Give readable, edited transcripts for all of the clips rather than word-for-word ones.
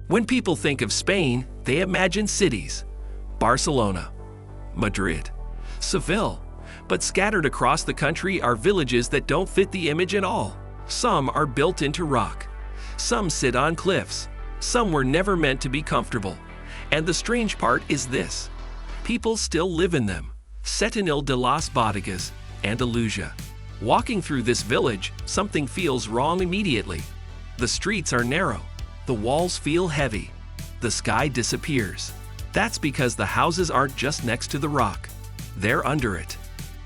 When people think of Spain, they imagine cities: Barcelona, Madrid, Seville. But scattered across the country are villages that don't fit the image at all. Some are built into rock. Some sit on cliffs. Some were never meant to be comfortable. And the strange part is this: people still live in them. Senterada de Bodigues, Andalusia. Walking through this village, something feels wrong immediately. The streets are narrow. The walls feel heavy. The sky disappears. That's because the houses aren't just next to the rock. They're under it.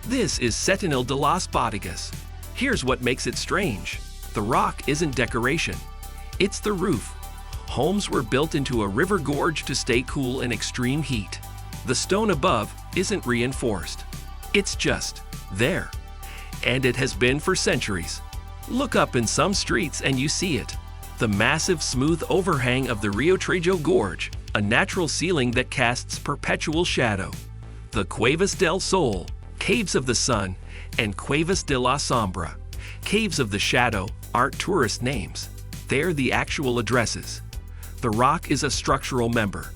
This is Senterada de Bodigues. Here's what makes it strange. The rock isn't decoration. It's the roof. Homes were built into a river gorge to stay cool in extreme heat. The stone above isn't reinforced. It's just there. And it has been for centuries. Look up in some streets and you see it. The massive smooth overhang of the Río Tajo gorge, a natural ceiling that casts perpetual shadow. The Cuevas del Sol, Caves of the Sun, and Cuevas de la Sombra, Caves of the Shadow, aren't tourist names. They're the actual addresses. The rock is a structural member.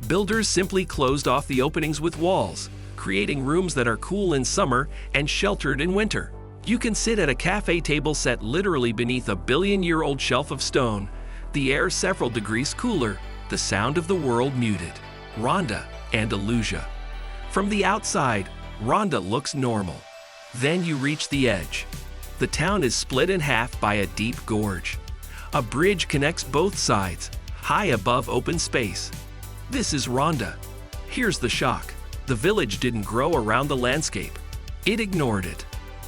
Builders simply closed off the openings with walls, creating rooms that are cool in summer and sheltered in winter. You can sit at a cafe table set literally beneath a billion-year-old shelf of stone, the air several degrees cooler, the sound of the world muted. Ronda, Andalusia. From the outside, Ronda looks normal. Then you reach the edge. The town is split in half by a deep gorge. A bridge connects both sides, high above open space. This is Ronda. Here's the shock. The village didn't grow around the landscape. It ignored it.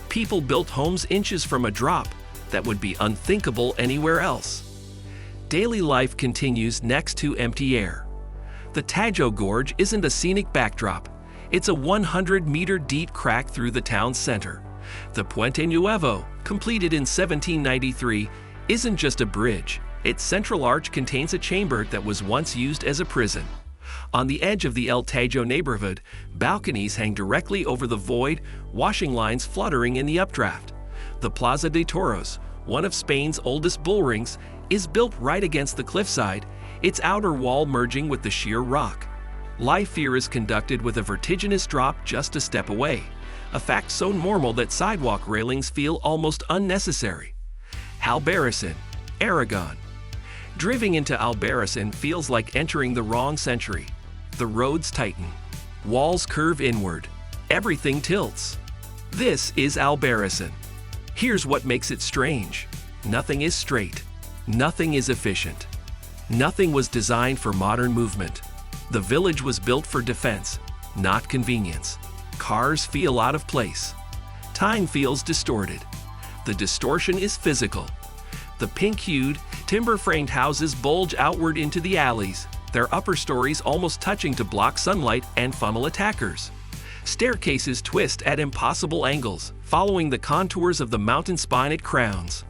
People built homes inches from a drop that would be unthinkable anywhere else. Daily life continues next to empty air. The Tajo Gorge isn't a scenic backdrop. It's a 100-meter deep crack through the town's center. The Puente Nuevo, completed in 1793, isn't just a bridge. Its central arch contains a chamber that was once used as a prison. On the edge of the El Tajo neighborhood, balconies hang directly over the void, washing lines fluttering in the updraft. The Plaza de Toros, one of Spain's oldest bullrings, is built right against the cliffside, its outer wall merging with the sheer rock. Life here is conducted with a vertiginous drop just a step away, a fact so normal that sidewalk railings feel almost unnecessary. Albarracín, Aragon. Driving into Albarracín feels like entering the wrong century. The roads tighten. Walls curve inward. Everything tilts. This is Albarracín. Here's what makes it strange. Nothing is straight. Nothing is efficient. Nothing was designed for modern movement. The village was built for defense, not convenience. Cars feel out of place. Time feels distorted. The distortion is physical. The pink-hued, timber-framed houses bulge outward into the alleys, their upper stories almost touching to block sunlight and funnel attackers. Staircases twist at impossible angles, following the contours of the mountain spine it crowns.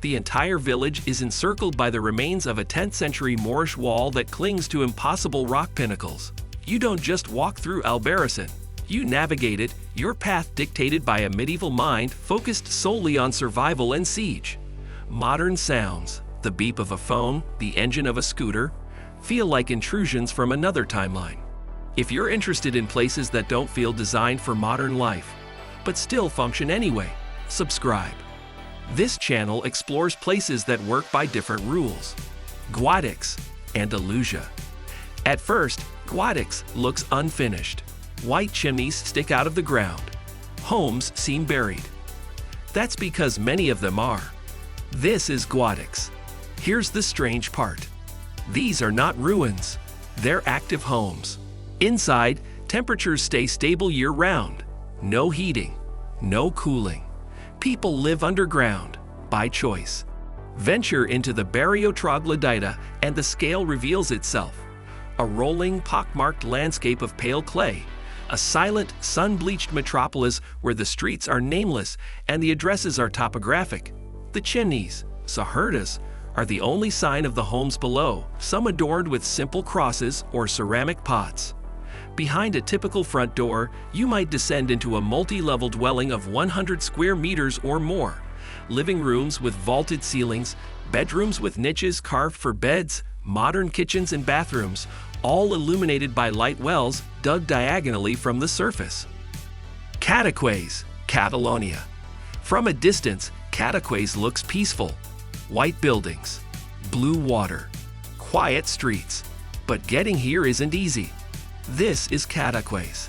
The entire village is encircled by the remains of a 10th-century Moorish wall that clings to impossible rock pinnacles. You don't just walk through Albarracín. You navigate it, your path dictated by a medieval mind focused solely on survival and siege. Modern sounds, the beep of a phone, the engine of a scooter, feel like intrusions from another timeline. If you're interested in places that don't feel designed for modern life, but still function anyway, subscribe. This channel explores places that work by different rules. Guadix, Andalusia. At first, Guadix looks unfinished. White chimneys stick out of the ground. Homes seem buried. That's because many of them are. This is Guadix. Here's the strange part. These are not ruins. They're active homes. Inside, temperatures stay stable year-round. No heating, no cooling. People live underground, by choice. Venture into the Barrio Troglodyta and the scale reveals itself. A rolling, pockmarked landscape of pale clay. A silent, sun-bleached metropolis where the streets are nameless and the addresses are topographic. The chimneys, sajerdas, are the only sign of the homes below, some adorned with simple crosses or ceramic pots. Behind a typical front door, you might descend into a multi-level dwelling of 100 square meters or more. Living rooms with vaulted ceilings, bedrooms with niches carved for beds, modern kitchens and bathrooms, all illuminated by light wells dug diagonally from the surface. Cadaqués, Catalonia. From a distance, Cadaqués looks peaceful. White buildings, blue water, quiet streets. But getting here isn't easy. This is Cadaqués.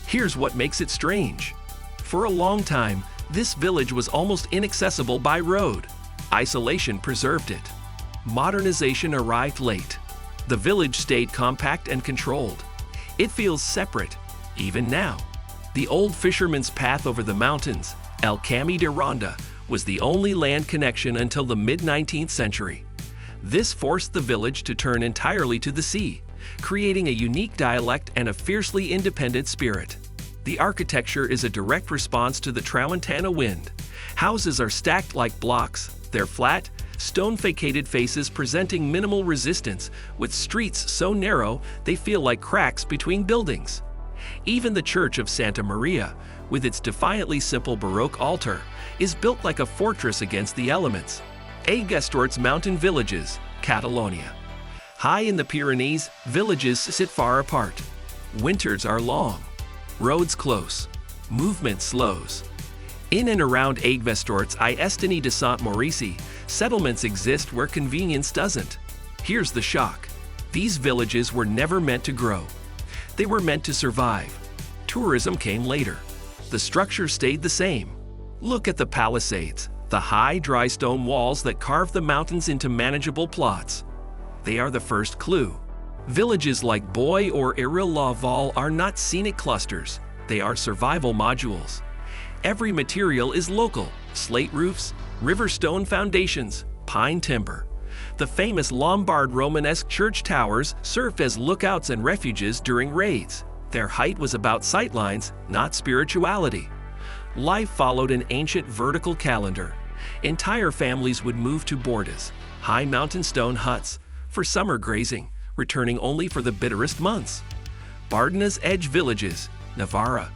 Here's what makes it strange. For a long time, this village was almost inaccessible by road. Isolation preserved it. Modernization arrived late. The village stayed compact and controlled. It feels separate, even now. The old fisherman's path over the mountains, El Camí de Ronda, was the only land connection until the mid-19th century. This forced the village to turn entirely to the sea, creating a unique dialect and a fiercely independent spirit. The architecture is a direct response to the Tramontana wind. Houses are stacked like blocks, their flat, stone-facated faces presenting minimal resistance, with streets so narrow they feel like cracks between buildings. Even the Church of Santa Maria, with its defiantly simple Baroque altar, is built like a fortress against the elements. Aigüestort's mountain villages, Catalonia. High in the Pyrenees, villages sit far apart. Winters are long. Roads close. Movement slows. In and around Aigüestort's Estany de Sant Maurici, settlements exist where convenience doesn't. Here's the shock. These villages were never meant to grow. They were meant to survive. Tourism came later. The structure stayed the same. Look at the palisades, the high, dry stone walls that carve the mountains into manageable plots. They are the first clue. Villages like Boy or Irill-la-Val are not scenic clusters. They are survival modules. Every material is local: slate roofs, river stone foundations, pine timber. The famous Lombard Romanesque church towers served as lookouts and refuges during raids. Their height was about sightlines, not spirituality. Life followed an ancient vertical calendar. Entire families would move to bordas, high mountain stone huts, for summer grazing, returning only for the bitterest months. Bardena's edge villages, Navarra.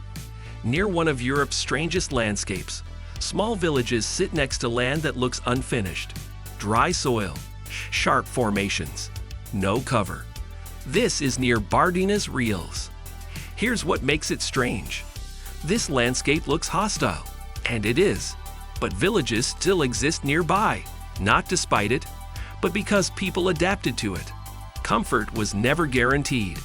Near one of Europe's strangest landscapes, small villages sit next to land that looks unfinished. Dry soil, sharp formations, no cover. This is near Bardena's Reals. Here's what makes it strange. This landscape looks hostile, and it is. But villages still exist nearby, not despite it, but because people adapted to it. Comfort was never guaranteed.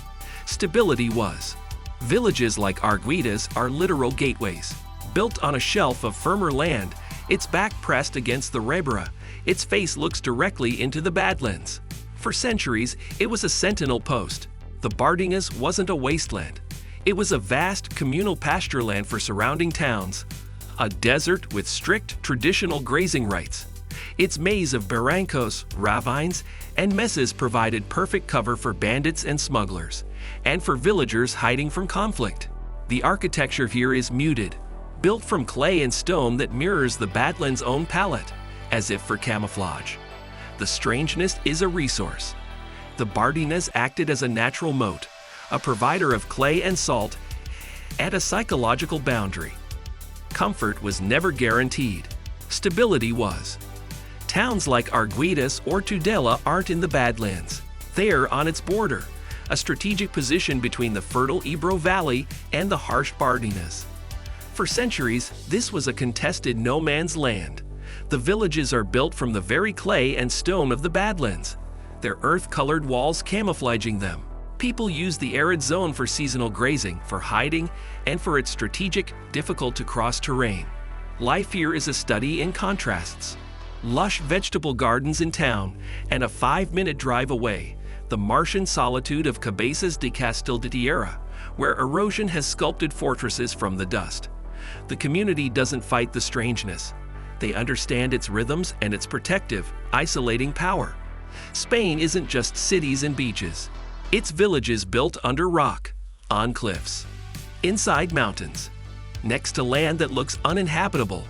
Stability was. Villages like Arguidas are literal gateways. Built on a shelf of firmer land, its back pressed against the Rebra, its face looks directly into the Badlands. For centuries, it was a sentinel post. The Bardenas wasn't a wasteland. It was a vast communal pasture land for surrounding towns, a desert with strict traditional grazing rights. Its maze of barrancos, ravines, and mesas provided perfect cover for bandits and smugglers, and for villagers hiding from conflict. The architecture here is muted, built from clay and stone that mirrors the Badlands' own palette, as if for camouflage. The strangeness is a resource. The Bardenas acted as a natural moat, a provider of clay and salt, and a psychological boundary. Comfort was never guaranteed. Stability was. Towns like Arguidas or Tudela aren't in the Badlands. They're on its border, a strategic position between the fertile Ebro Valley and the harsh Bardenas. For centuries, this was a contested no-man's land. The villages are built from the very clay and stone of the Badlands, their earth-colored walls camouflaging them. People use the arid zone for seasonal grazing, for hiding, and for its strategic, difficult-to-cross terrain. Life here is a study in contrasts. Lush vegetable gardens in town, and a 5-minute drive away, the Martian solitude of Cabezas de Castil de Tierra, where erosion has sculpted fortresses from the dust. The community doesn't fight the strangeness. They understand its rhythms and its protective, isolating power. Spain isn't just cities and beaches. It's villages built under rock, on cliffs, inside mountains, next to land that looks uninhabitable.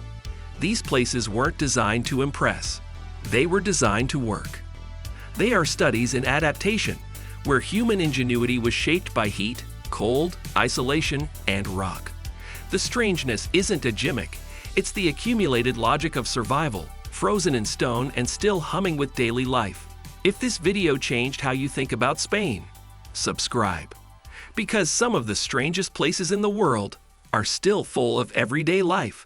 These places weren't designed to impress. They were designed to work. They are studies in adaptation, where human ingenuity was shaped by heat, cold, isolation, and rock. The strangeness isn't a gimmick. It's the accumulated logic of survival, frozen in stone and still humming with daily life. If this video changed how you think about Spain, subscribe. Because some of the strangest places in the world are still full of everyday life.